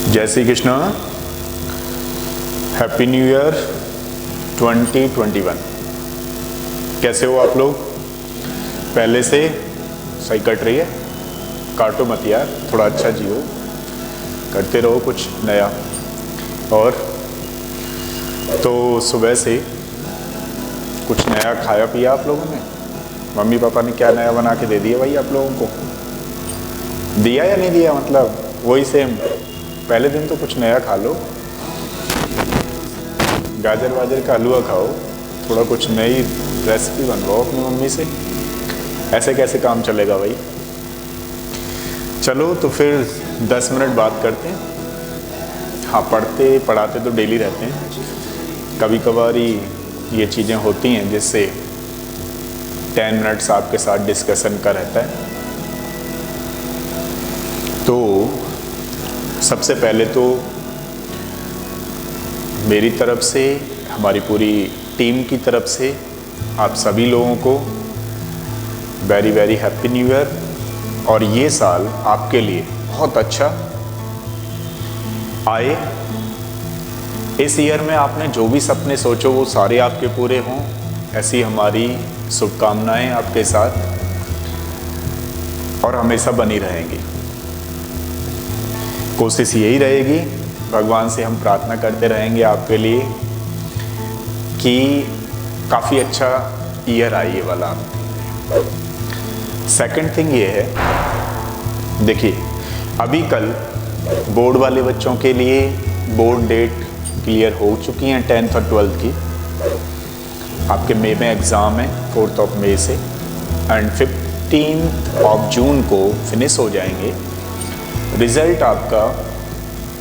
जय Shri Krishna. Happy new year 2021। कैसे हो आप लोग? पहले से सही कट रही है? काटो मत यार, थोड़ा अच्छा जियो, करते रहो कुछ नया। और तो सुबह से कुछ नया खाया पिया आप लोगों ने? मम्मी पापा ने क्या नया बना के दे दिया भाई आप लोगों को? दिया या नहीं दिया? मतलब वही सेम। पहले दिन तो कुछ नया खा लो, गाजर वाजर का हलवा खाओ, थोड़ा कुछ नई रेसिपी बनवाओ अपनी मम्मी से। ऐसे कैसे काम चलेगा भाई? चलो तो फिर 10 मिनट बात करते हैं। हाँ, पढ़ते पढ़ाते तो डेली रहते हैं, कभी कभार ही ये चीज़ें होती हैं जिससे 10 मिनट्स आपके साथ डिस्कशन का रहता है। तो सबसे पहले तो मेरी तरफ से, हमारी पूरी टीम की तरफ से आप सभी लोगों को very very happy new year. और ये साल आपके लिए बहुत अच्छा आए। इस ईयर में आपने जो भी सपने सोचो वो सारे आपके पूरे हों, ऐसी हमारी शुभकामनाएं आपके साथ और हमेशा बनी रहेंगी। कोशिश यही रहेगी, भगवान से हम प्रार्थना करते रहेंगे आपके लिए कि काफ़ी अच्छा ईयर आए ये वाला। सेकंड थिंग ये है, देखिए अभी कल बोर्ड वाले बच्चों के लिए बोर्ड डेट क्लियर हो चुकी हैं 10th और 12th की। आपके मई में एग्ज़ाम है 4th ऑफ मई से, एंड 15th ऑफ जून को फिनिश हो जाएंगे। रिज़ल्ट आपका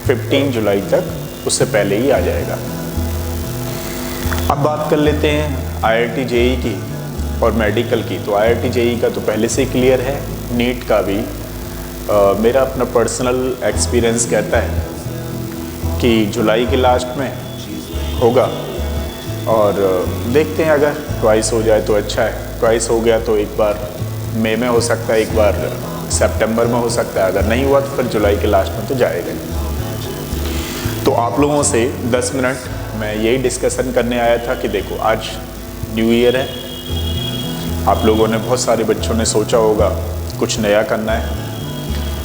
15 जुलाई तक, उससे पहले ही आ जाएगा। अब बात कर लेते हैं IIT JEE की और मेडिकल की। तो IIT JEE का तो पहले से क्लियर है, नीट का भी मेरा अपना पर्सनल एक्सपीरियंस कहता है कि जुलाई के लास्ट में होगा। और देखते हैं, अगर ट्वाइस हो जाए तो अच्छा है, ट्वाइस हो गया तो एक बार मई में हो सकता है, एक बार सितंबर में हो सकता है, अगर नहीं हुआ तो फिर जुलाई के लास्ट में तो जाएगा। तो आप लोगों से 10 मिनट मैं यही डिस्कशन करने आया था कि देखो आज न्यू ईयर है, आप लोगों ने, बहुत सारे बच्चों ने सोचा होगा कुछ नया करना है।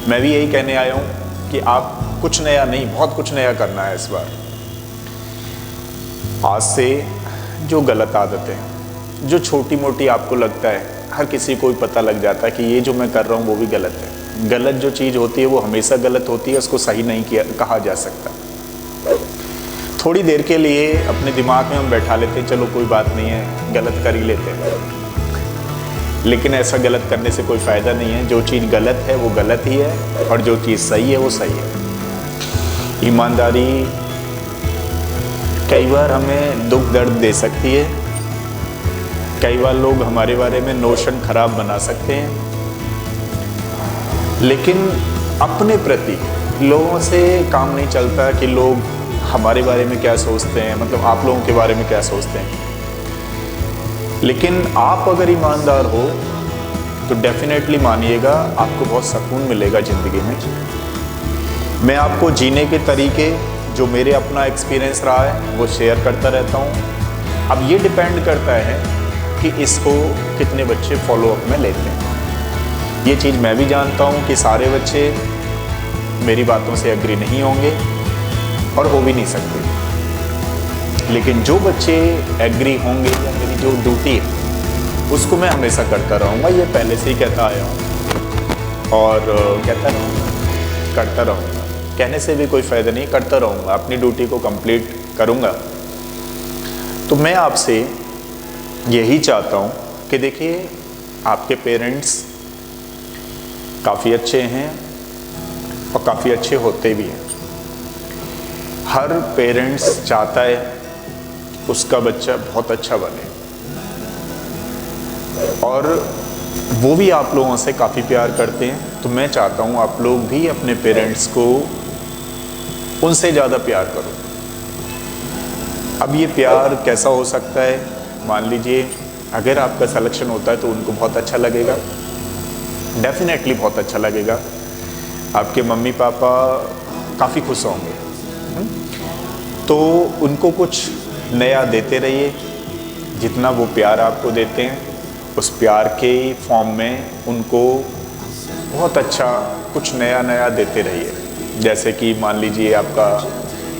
मैं भी यही कहने आया हूँ कि आप कुछ नया नहीं, बहुत कुछ नया करना है इस बार। आज से जो गलत आदतें, जो छोटी मोटी आपको लगता है, हर किसी को ही पता लग जाता है कि ये जो मैं कर रहा हूँ वो भी गलत है। गलत जो चीज़ होती है वो हमेशा गलत होती है, उसको सही नहीं किया कहा जा सकता। थोड़ी देर के लिए अपने दिमाग में हम बैठा लेते हैं, चलो कोई बात नहीं है, गलत कर ही लेते हैं, लेकिन ऐसा गलत करने से कोई फ़ायदा नहीं है। जो चीज़ गलत है वो गलत ही है, और जो चीज़ सही है वो सही है। ईमानदारी कई बार हमें दुख दर्द दे सकती है, कई बार लोग हमारे बारे में नोशन खराब बना सकते हैं, लेकिन अपने प्रति लोगों से काम नहीं चलता कि लोग हमारे बारे में क्या सोचते हैं, मतलब आप लोगों के बारे में क्या सोचते हैं। लेकिन आप अगर ईमानदार हो तो डेफिनेटली मानिएगा आपको बहुत सुकून मिलेगा ज़िंदगी में। मैं आपको जीने के तरीके, जो मेरे अपना एक्सपीरियंस रहा है, वो शेयर करता रहता हूँ। अब ये डिपेंड करता है कि इसको कितने बच्चे फॉलोअप में लेते हैं। ये चीज़ मैं भी जानता हूँ कि सारे बच्चे मेरी बातों से एग्री नहीं होंगे और हो भी नहीं सकते, लेकिन जो बच्चे एग्री होंगे या मेरी जो ड्यूटी है उसको मैं हमेशा करता रहूँगा। ये पहले से ही कहता आया हूँ और कहता रहूँगा, करता रहूँगा। कहने से भी कोई फ़ायदा नहीं, करता रहूँगा, अपनी ड्यूटी को कंप्लीट करूँगा। तो मैं आपसे यही चाहता हूँ कि देखिए आपके पेरेंट्स काफ़ी अच्छे हैं और काफ़ी अच्छे होते भी हैं। हर पेरेंट्स चाहता है उसका बच्चा बहुत अच्छा बने, और वो भी आप लोगों से काफ़ी प्यार करते हैं। तो मैं चाहता हूँ आप लोग भी अपने पेरेंट्स को उनसे ज़्यादा प्यार करो। अब ये प्यार कैसा हो सकता है? मान लीजिए अगर आपका सिलेक्शन होता है तो उनको बहुत अच्छा लगेगा, डेफिनेटली बहुत अच्छा लगेगा। आपके मम्मी पापा काफ़ी खुश होंगे। तो उनको कुछ नया देते रहिए, जितना वो प्यार आपको देते हैं उस प्यार के फॉर्म में उनको बहुत अच्छा कुछ नया देते रहिए। जैसे कि मान लीजिए आपका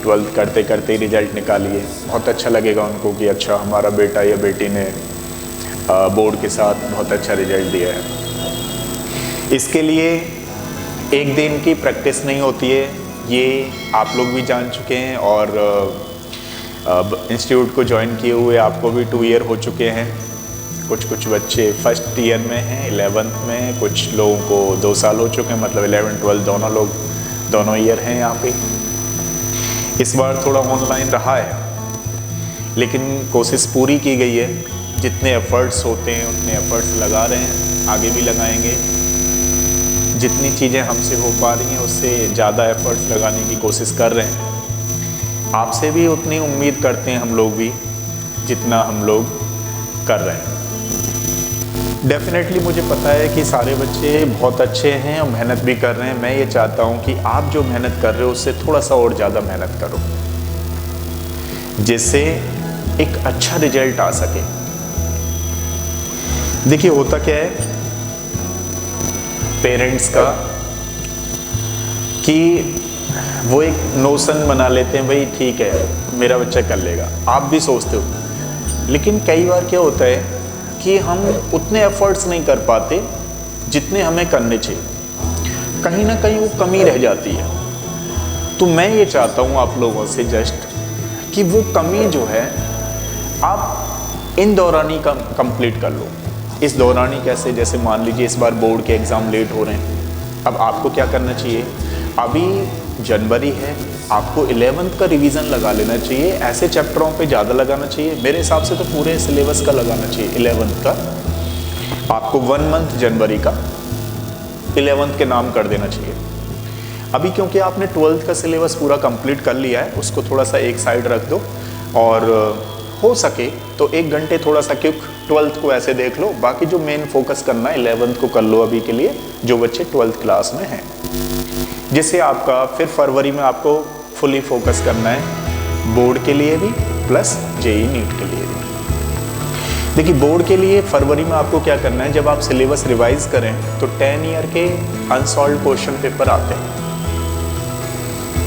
12th करते करते रिजल्ट निकालिए, बहुत अच्छा लगेगा उनको कि अच्छा हमारा बेटा या बेटी ने बोर्ड के साथ बहुत अच्छा रिजल्ट दिया है। इसके लिए एक दिन की प्रैक्टिस नहीं होती है, ये आप लोग भी जान चुके हैं और इंस्टीट्यूट को ज्वाइन किए हुए आपको भी 2 ईयर हो चुके हैं। कुछ बच्चे फर्स्ट ईयर में हैं, 11th में, कुछ लोगों को 2 साल हो चुके हैं, मतलब 11 12 दोनों ईयर हैं यहाँ पे। इस बार थोड़ा ऑनलाइन रहा है, लेकिन कोशिश पूरी की गई है। जितने एफ़र्ट्स होते हैं उतने एफ़र्ट्स लगा रहे हैं, आगे भी लगाएंगे। जितनी चीज़ें हमसे हो पा रही हैं उससे ज़्यादा एफ़र्ट्स लगाने की कोशिश कर रहे हैं। आपसे भी उतनी उम्मीद करते हैं हम लोग भी, जितना हम लोग कर रहे हैं। डेफिनेटली मुझे पता है कि सारे बच्चे बहुत अच्छे हैं और मेहनत भी कर रहे हैं। मैं ये चाहता हूँ कि आप जो मेहनत कर रहे हो उससे थोड़ा सा और ज़्यादा मेहनत करो, जिससे एक अच्छा रिजल्ट आ सके। देखिए होता क्या है पेरेंट्स का कि वो एक नोशन बना लेते हैं, भाई ठीक है मेरा बच्चा कर लेगा, आप भी सोचते हो। लेकिन कई बार क्या होता है कि हम उतने एफर्ट्स नहीं कर पाते जितने हमें करने चाहिए, कहीं ना कहीं वो कमी रह जाती है। तो मैं ये चाहता हूँ आप लोगों से जस्ट कि वो कमी जो है आप इन दौरान ही कंप्लीट कर लो। इस दौरान ही कैसे, जैसे मान लीजिए इस बार बोर्ड के एग्ज़ाम लेट हो रहे हैं, अब आपको क्या करना चाहिए, अभी जनवरी है, आपको 11th का रिवीजन लगा लेना चाहिए। ऐसे चैप्टरों पे ज़्यादा लगाना चाहिए, मेरे हिसाब से तो पूरे सिलेबस का लगाना चाहिए 11th का। आपको 1 मंथ जनवरी का 11th के नाम कर देना चाहिए। अभी क्योंकि आपने 12th का सिलेबस पूरा कंप्लीट कर लिया है, उसको थोड़ा सा एक साइड रख दो और हो सके तो 1 घंटे थोड़ा सा क्योंकि 12th को ऐसे देख लो, बाकी जो मेन फोकस करना है 11th को कर लो अभी के लिए, जो बच्चे 12th क्लास में हैं, जिससे आपका फिर फरवरी में आपको फुली फोकस करना है बोर्ड के लिए भी प्लस जेई नीट के लिए भी। देखिए बोर्ड के लिए फरवरी में आपको क्या करना है, जब आप सिलेबस रिवाइज करें तो 10 ईयर के अनसॉल्व क्वेश्चन पेपर आते हैं,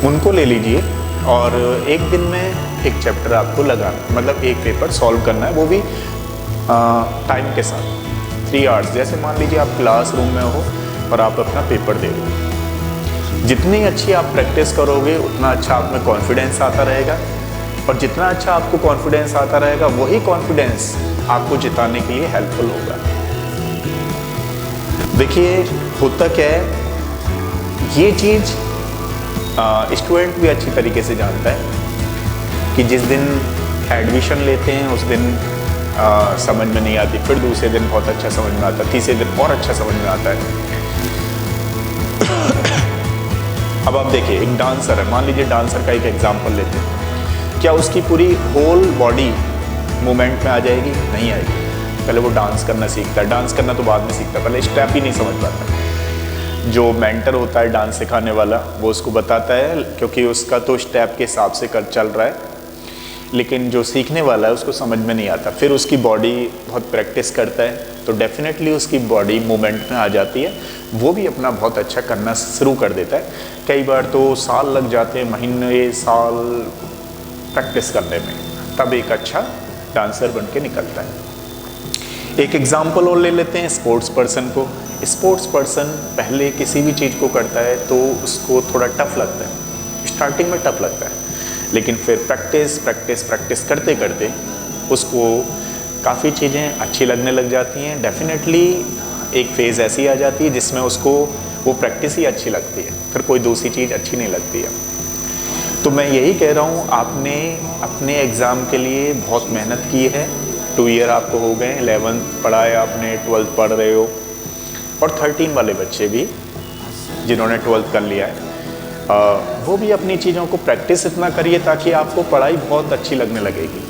उनको ले लीजिए और एक दिन में एक चैप्टर आपको लगाना, मतलब एक पेपर सॉल्व करना है, वो भी टाइम के साथ 3 आवर्स। जैसे मान लीजिए आप क्लासरूम में हो और आप अपना पेपर दे रहे हो, जितनी अच्छी आप प्रैक्टिस करोगे उतना अच्छा आप में कॉन्फिडेंस आता रहेगा, और जितना अच्छा आपको कॉन्फिडेंस आता रहेगा वही कॉन्फिडेंस आपको जिताने के लिए हेल्पफुल होगा। देखिए होता क्या है, ये चीज़ स्टूडेंट भी अच्छी तरीके से जानता है कि जिस दिन एडमिशन लेते हैं उस दिन समझ में नहीं आती, फिर दूसरे दिन बहुत अच्छा समझ में आता है, तीसरे दिन और अच्छा समझ में आता है। अब आप देखिए एक डांसर है, मान लीजिए डांसर का एक एग्जांपल लेते हैं, क्या उसकी पूरी होल बॉडी मूवमेंट में आ जाएगी? नहीं आएगी। पहले वो डांस करना सीखता है, डांस करना तो बाद में सीखता है, पहले स्टेप ही नहीं समझ पाता। जो मेंटर होता है डांस सिखाने वाला वो उसको बताता है, क्योंकि उसका तो स्टेप के हिसाब से कर चल रहा है, लेकिन जो सीखने वाला है उसको समझ में नहीं आता। फिर उसकी बॉडी बहुत प्रैक्टिस करता है तो डेफिनेटली उसकी बॉडी मूवमेंट में आ जाती है, वो भी अपना बहुत अच्छा करना शुरू कर देता है। कई बार तो साल लग जाते हैं, महीने साल प्रैक्टिस करने में, तब एक अच्छा डांसर बन के निकलता है। एक एग्जाम्पल और ले लेते हैं स्पोर्ट्स पर्सन को। स्पोर्ट्स पर्सन पहले किसी भी चीज़ को करता है तो उसको थोड़ा टफ लगता है, स्टार्टिंग में टफ लगता है, लेकिन फिर प्रैक्टिस करते करते उसको काफ़ी चीज़ें अच्छी लगने लग जाती हैं। डेफिनेटली एक फेज़ ऐसी आ जाती है जिसमें उसको वो प्रैक्टिस ही अच्छी लगती है, फिर कोई दूसरी चीज़ अच्छी नहीं लगती है। तो मैं यही कह रहा हूँ, आपने अपने एग्ज़ाम के लिए बहुत मेहनत की है, 2 ईयर आपको हो गए, 11th पढ़ा है आपने, 12th पढ़ रहे हो, और 13 वाले बच्चे भी जिन्होंने 12th कर लिया है, वो भी अपनी चीज़ों को प्रैक्टिस इतना करिए ताकि आपको पढ़ाई बहुत अच्छी लगने लगेगी।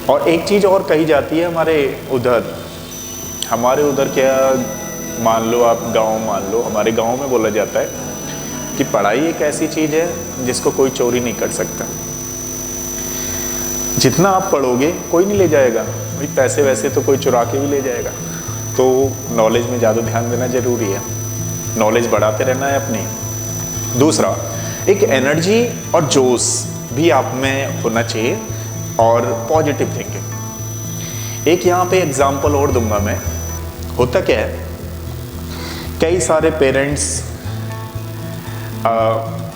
और एक चीज़ और कही जाती है हमारे उधर क्या, मान लो आप गांव, मान लो हमारे गांव में बोला जाता है कि पढ़ाई एक ऐसी चीज़ है जिसको कोई चोरी नहीं कर सकता। जितना आप पढ़ोगे कोई नहीं ले जाएगा, भाई पैसे वैसे तो कोई चुरा के भी ले जाएगा। तो नॉलेज में ज़्यादा ध्यान देना ज़रूरी है, नॉलेज बढ़ाते रहना है अपनी। दूसरा, एक एनर्जी और जोश भी आप में होना चाहिए और पॉजिटिव थिंकिंग। एक यहाँ पे एग्जांपल और दूंगा मैं। होता क्या है, कई सारे पेरेंट्स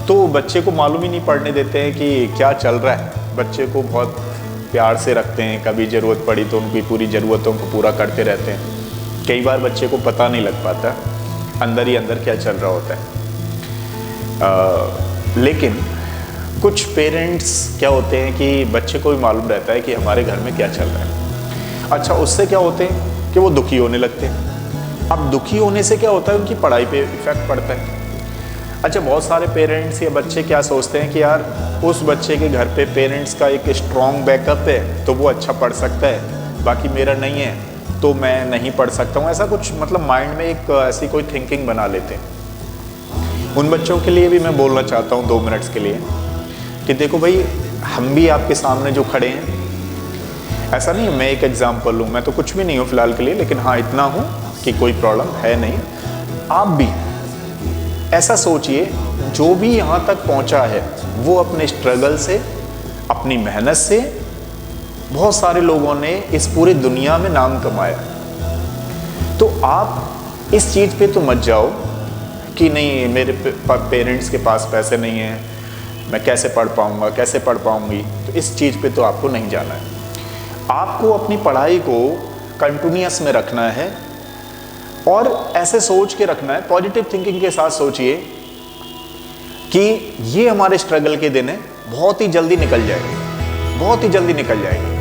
तो बच्चे को मालूम ही नहीं पड़ने देते हैं कि क्या चल रहा है। बच्चे को बहुत प्यार से रखते हैं, कभी ज़रूरत पड़ी तो उनकी पूरी ज़रूरतों को पूरा करते रहते हैं। कई बार बच्चे को पता नहीं लग पाता अंदर ही अंदर क्या चल रहा होता है। लेकिन कुछ पेरेंट्स क्या होते हैं कि बच्चे को भी मालूम रहता है कि हमारे घर में क्या चल रहा है। अच्छा, उससे क्या होते हैं कि वो दुखी होने लगते हैं। अब दुखी होने से क्या होता है, उनकी पढ़ाई पे इफेक्ट पड़ता है। अच्छा, बहुत सारे पेरेंट्स या बच्चे क्या सोचते हैं कि यार उस बच्चे के घर पे पेरेंट्स का एक स्ट्रॉन्ग बैकअप है तो वो अच्छा पढ़ सकता है, बाकी मेरा नहीं है तो मैं नहीं पढ़ सकता हूँ। ऐसा कुछ मतलब माइंड में एक ऐसी कोई थिंकिंग बना लेते हैं। उन बच्चों के लिए भी मैं बोलना चाहता हूँ 2 मिनट्स के लिए कि देखो भाई, हम भी आपके सामने जो खड़े हैं, ऐसा नहीं है मैं एक एग्जाम्पल हूँ, मैं तो कुछ भी नहीं हूँ फ़िलहाल के लिए, लेकिन हाँ इतना हूँ कि कोई प्रॉब्लम है नहीं। आप भी ऐसा सोचिए, जो भी यहाँ तक पहुँचा है वो अपने स्ट्रगल से, अपनी मेहनत से, बहुत सारे लोगों ने इस पूरी दुनिया में नाम कमाया। तो आप इस चीज़ पे तो मत जाओ कि नहीं मेरे पेरेंट्स के पास पैसे नहीं हैं, मैं कैसे पढ़ पाऊँगा, कैसे पढ़ पाऊँगी। तो इस चीज़ पे तो आपको नहीं जाना है। आपको अपनी पढ़ाई को कंटिन्यूअस में रखना है और ऐसे सोच के रखना है, पॉजिटिव थिंकिंग के साथ सोचिए कि ये हमारे स्ट्रगल के दिन है, बहुत ही जल्दी निकल जाएंगे, बहुत ही जल्दी निकल जाएंगे।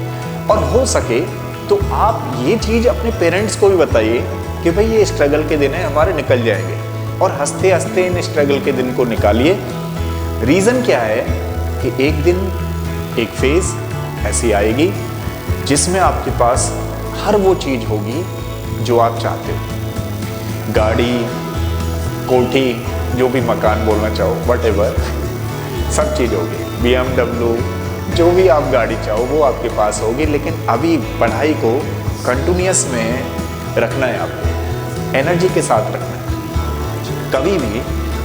और हो सके तो आप ये चीज़ अपने पेरेंट्स को भी बताइए कि भाई ये स्ट्रगल के दिन है हमारे, निकल जाएंगे। और हंसते हंसते इन स्ट्रगल के दिन को निकालिए। रीज़न क्या है कि एक दिन एक फेज़ ऐसी आएगी जिसमें आपके पास हर वो चीज़ होगी जो आप चाहते हो। गाड़ी, कोठी, जो भी मकान बोलना चाहो, व्हाटएवर, सब चीज़ होगी। BMW, जो भी आप गाड़ी चाहो वो आपके पास होगी। लेकिन अभी पढ़ाई को कंटिन्यूअस में रखना है, आपको एनर्जी के साथ रखना है। कभी भी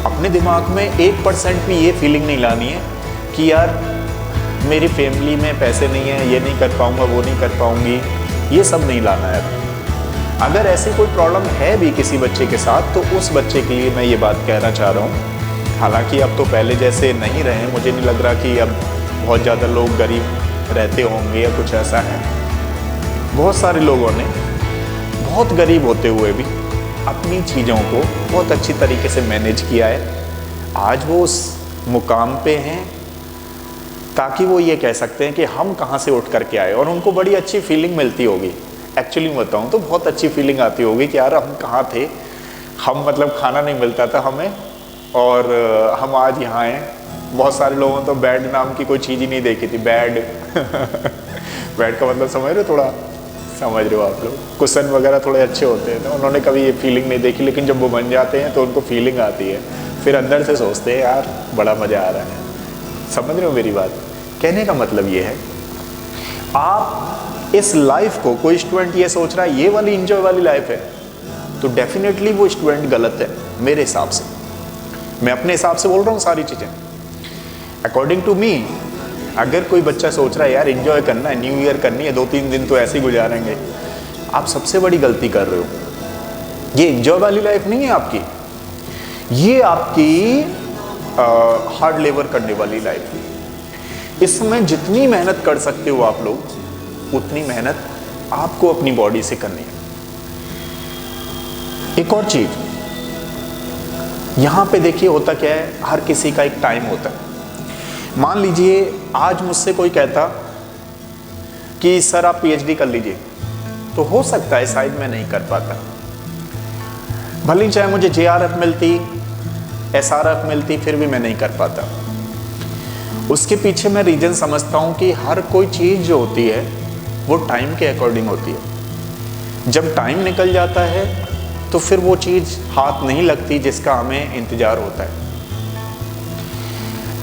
अपने दिमाग में 1% भी ये फीलिंग नहीं लानी है कि यार मेरी फैमिली में पैसे नहीं है, ये नहीं कर पाऊँगा, वो नहीं कर पाऊँगी, ये सब नहीं लाना है। अगर ऐसी कोई प्रॉब्लम है भी किसी बच्चे के साथ तो उस बच्चे के लिए मैं ये बात कहना चाह रहा हूँ। हालांकि अब तो पहले जैसे नहीं रहे, मुझे नहीं लग रहा कि अब बहुत ज़्यादा लोग गरीब रहते होंगे या कुछ ऐसा है। बहुत सारे लोगों ने बहुत गरीब होते हुए भी अपनी चीज़ों को बहुत अच्छी तरीके से मैनेज किया है। आज वो उस मुकाम पे हैं ताकि वो ये कह सकते हैं कि हम कहाँ से उठ करके आए, और उनको बड़ी अच्छी फीलिंग मिलती होगी। एक्चुअली मैं बताऊँ तो बहुत अच्छी फीलिंग आती होगी कि यार हम कहाँ थे, हम मतलब खाना नहीं मिलता था हमें और हम आज यहाँ हैं। बहुत सारे लोगों ने तो बेड नाम की कोई चीज़ ही नहीं देखी थी। बेड बेड का मतलब समझ रहे हो, थोड़ा समझ रहे हो आप लोग, कुशन वगैरह थोड़े अच्छे होते हैं ना, उन्होंने कभी ये फीलिंग नहीं देखी। लेकिन जब वो बन जाते हैं तो उनको फीलिंग आती है, फिर अंदर से सोचते हैं यार बड़ा मज़ा आ रहा है। समझ रहे हो मेरी बात? कहने का मतलब ये है, आप इस लाइफ को, कोई स्टूडेंट ये सोच रहा है ये वाली इंजॉय वाली लाइफ है, तो डेफिनेटली वो स्टूडेंट गलत है मेरे हिसाब से। मैं अपने हिसाब से बोल रहा हूँ सारी चीज़ें। अकॉर्डिंग टू मी, अगर कोई बच्चा सोच रहा है यार एंजॉय करना है, न्यू ईयर करनी है, 2-3 दिन तो ऐसे ही गुजारेंगे, आप सबसे बड़ी गलती कर रहे हो। ये एंजॉय वाली लाइफ नहीं है आपकी, ये आपकी हार्ड लेबर करने वाली लाइफ है। इस समय जितनी मेहनत कर सकते हो आप लोग, उतनी मेहनत आपको अपनी बॉडी से करनी है। एक और चीज यहां पे देखिए, होता क्या है, हर किसी का एक टाइम होता है। मान लीजिए आज मुझसे कोई कहता कि सर आप PhD कर लीजिए, तो हो सकता है शायद मैं नहीं कर पाता। भले ही चाहे मुझे JRF मिलती, SRF मिलती, फिर भी मैं नहीं कर पाता। उसके पीछे मैं रीजन समझता हूं कि हर कोई चीज़ जो होती है वो टाइम के अकॉर्डिंग होती है। जब टाइम निकल जाता है तो फिर वो चीज़ हाथ नहीं लगती जिसका हमें इंतज़ार होता है।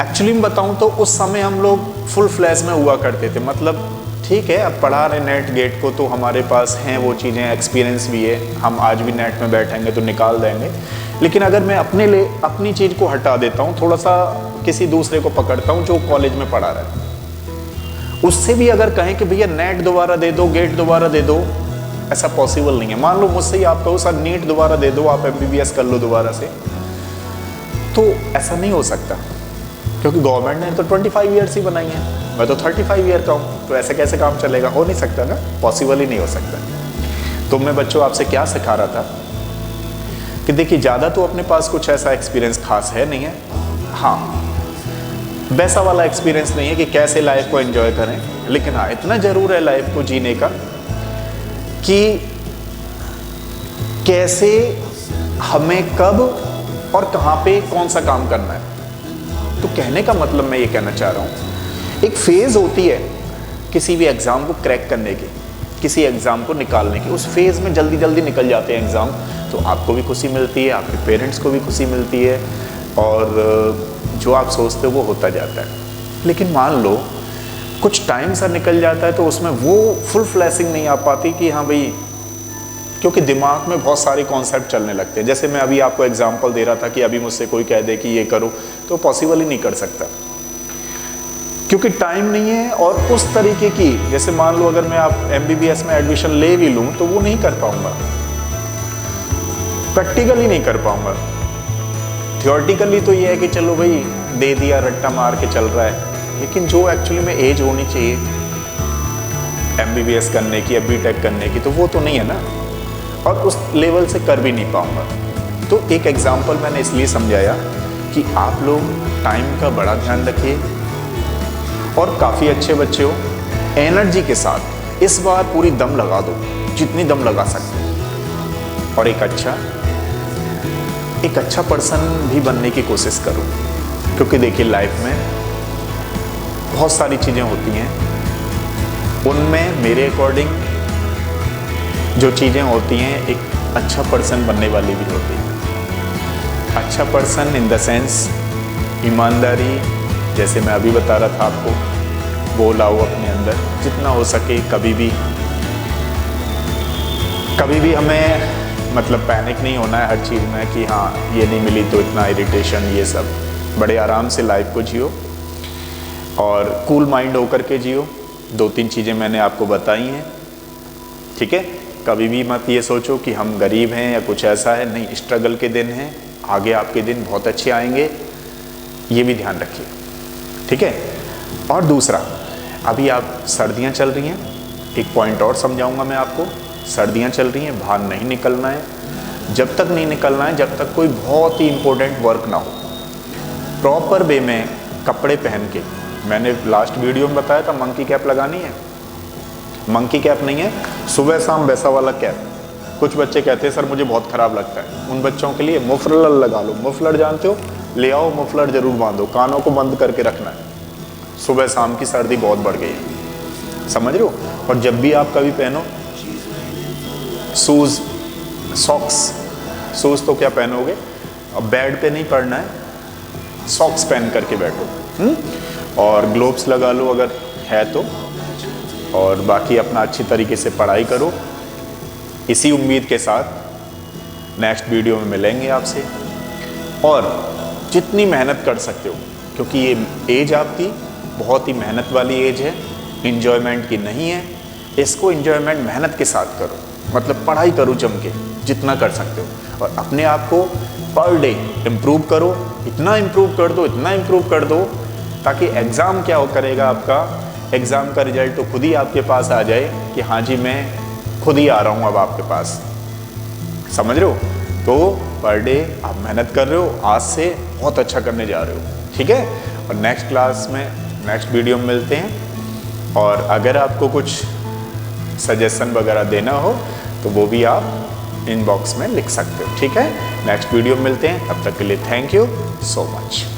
एक्चुअली में बताऊं तो उस समय हम लोग फुल फ्लैश में हुआ करते थे, मतलब ठीक है अब पढ़ा रहे नेट गेट को तो हमारे पास हैं वो चीज़ें, एक्सपीरियंस भी है, हम आज भी नेट में बैठेंगे तो निकाल देंगे। लेकिन अगर मैं अपने लिए अपनी चीज़ को हटा देता हूँ, थोड़ा सा किसी दूसरे को पकड़ता हूँ जो कॉलेज में पढ़ा रहा है, उससे भी अगर कहें कि भैया नेट दोबारा दे दो, गेट दोबारा दे दो, ऐसा पॉसिबल नहीं है। मान लो मुझसे ही आप कहो सर नीट दोबारा दे दो, आप MBBS कर लो दोबारा से, तो ऐसा नहीं हो सकता, क्योंकि गवर्नमेंट ने तो 25 ईयर्स ही बनाई है, मैं तो 35 ईयर का हूँ, तो ऐसे कैसे काम चलेगा? हो नहीं सकता ना, पॉसिबल ही नहीं हो सकता। तो मैं बच्चों आपसे क्या सिखा रहा था कि देखिए ज़्यादा तो अपने पास कुछ ऐसा एक्सपीरियंस खास है नहीं है, हाँ वैसा वाला एक्सपीरियंस नहीं है कि कैसे लाइफ को एंजॉय करें, लेकिन हाँ इतना ज़रूर है लाइफ को जीने का कि कैसे हमें कब और कहाँ पे कौन सा काम करना है। तो कहने का मतलब मैं ये कहना चाह रहा हूँ, एक फेज़ होती है किसी भी एग्ज़ाम को क्रैक करने की, किसी एग्ज़ाम को निकालने की, उस फेज़ में जल्दी जल्दी निकल जाते हैं एग्ज़ाम, तो आपको भी खुशी मिलती है, आपके पेरेंट्स को भी खुशी मिलती है, और जो आप सोचते हो वो होता जाता है। लेकिन मान लो कुछ टाइम सा निकल जाता है तो उसमें वो फुल फ्लैशिंग नहीं आ पाती कि हाँ भाई, क्योंकि दिमाग में बहुत सारे कॉन्सेप्ट चलने लगते हैं। जैसे मैं अभी आपको एग्जांपल दे रहा था कि अभी मुझसे कोई कह दे कि ये करो, तो पॉसिबल ही नहीं कर सकता, क्योंकि टाइम नहीं है। और उस तरीके की, जैसे मान लो अगर मैं आप MBBS में एडमिशन ले भी लूँ तो वो नहीं कर पाऊँगा, प्रैक्टिकली नहीं कर पाऊँगा। थियोरटिकली तो ये है कि चलो भाई दे दिया, रट्टा मार के चल रहा है, लेकिन जो एक्चुअली में एज होनी चाहिए MBBS करने की या BTech करने की, तो वो तो नहीं है ना, और उस लेवल से कर भी नहीं पाऊँगा। तो एक एग्जाम्पल मैंने इसलिए समझाया कि आप लोग टाइम का बड़ा ध्यान रखिए, और काफ़ी अच्छे बच्चे हो, एनर्जी के साथ इस बार पूरी दम लगा दो, जितनी दम लगा सकते हो, और एक अच्छा पर्सन भी बनने की कोशिश करो। क्योंकि देखिए लाइफ में बहुत सारी चीज़ें होती हैं, उनमें मेरे अकॉर्डिंग जो चीज़ें होती हैं एक अच्छा पर्सन बनने वाली भी होती है। अच्छा पर्सन इन द सेंस ईमानदारी, जैसे मैं अभी बता रहा था आपको, वो लाओ अपने अंदर जितना हो सके। कभी भी हमें मतलब पैनिक नहीं होना है हर चीज़ में कि हाँ ये नहीं मिली तो इतना इरिटेशन, ये सब। बड़े आराम से लाइफ को जियो और कूल माइंड होकर के जियो। 2-3 चीज़ें मैंने आपको बताई हैं, ठीक है। कभी भी मत ये सोचो कि हम गरीब हैं या कुछ ऐसा है, नहीं, स्ट्रगल के दिन हैं, आगे आपके दिन बहुत अच्छे आएंगे, ये भी ध्यान रखिए, ठीक है। और दूसरा, अभी आप सर्दियाँ चल रही हैं, एक पॉइंट और समझाऊंगा मैं आपको। सर्दियाँ चल रही हैं, बाहर नहीं निकलना है, जब तक नहीं निकलना है जब तक कोई बहुत ही इम्पोर्टेंट वर्क ना हो। प्रॉपर वे में कपड़े पहन के, मैंने लास्ट वीडियो में बताया था मंकी कैप लगानी है, मंकी कैप नहीं है, सुबह शाम वैसा वाला कैप। कुछ बच्चे कहते हैं सर मुझे बहुत ख़राब लगता है, उन बच्चों के लिए मफलर लगा लो। मफलर जानते हो, ले आओ मफलर ज़रूर बांधो, कानों को बंद करके रखना है। सुबह शाम की सर्दी बहुत बढ़ गई है, समझ रहे हो। और जब भी आप कभी पहनो शूज़, सॉक्स, शूज़ तो क्या पहनोगे, अब बेड पे नहीं पड़ना है, सॉक्स पहन करके बैठो। और ग्लोव्स लगा लो अगर है तो, और बाकी अपना अच्छी तरीके से पढ़ाई करो। इसी उम्मीद के साथ नेक्स्ट वीडियो में मिलेंगे आपसे। और जितनी मेहनत कर सकते हो, क्योंकि ये एज आपकी बहुत ही मेहनत वाली एज है, इन्जॉयमेंट की नहीं है। इसको इन्जॉयमेंट मेहनत के साथ करो, मतलब पढ़ाई करो जम के जितना कर सकते हो, और अपने आप को पर डे इम्प्रूव करो। इतना इम्प्रूव कर दो ताकि एग्ज़ाम क्या हो करेगा, आपका एग्ज़ाम का रिजल्ट तो खुद ही आपके पास आ जाए कि हाँ जी मैं खुद ही आ रहा हूँ अब आपके पास, समझ रहे हो। तो पर डे आप मेहनत कर रहे हो, आज से बहुत अच्छा करने जा रहे हो, ठीक है। और नेक्स्ट क्लास में, नेक्स्ट वीडियो में मिलते हैं। और अगर आपको कुछ सजेशन वगैरह देना हो तो वो भी आप इनबॉक्स में लिख सकते हो, ठीक है। नेक्स्ट वीडियो में मिलते हैं, तब तक के लिए थैंक यू सो मच।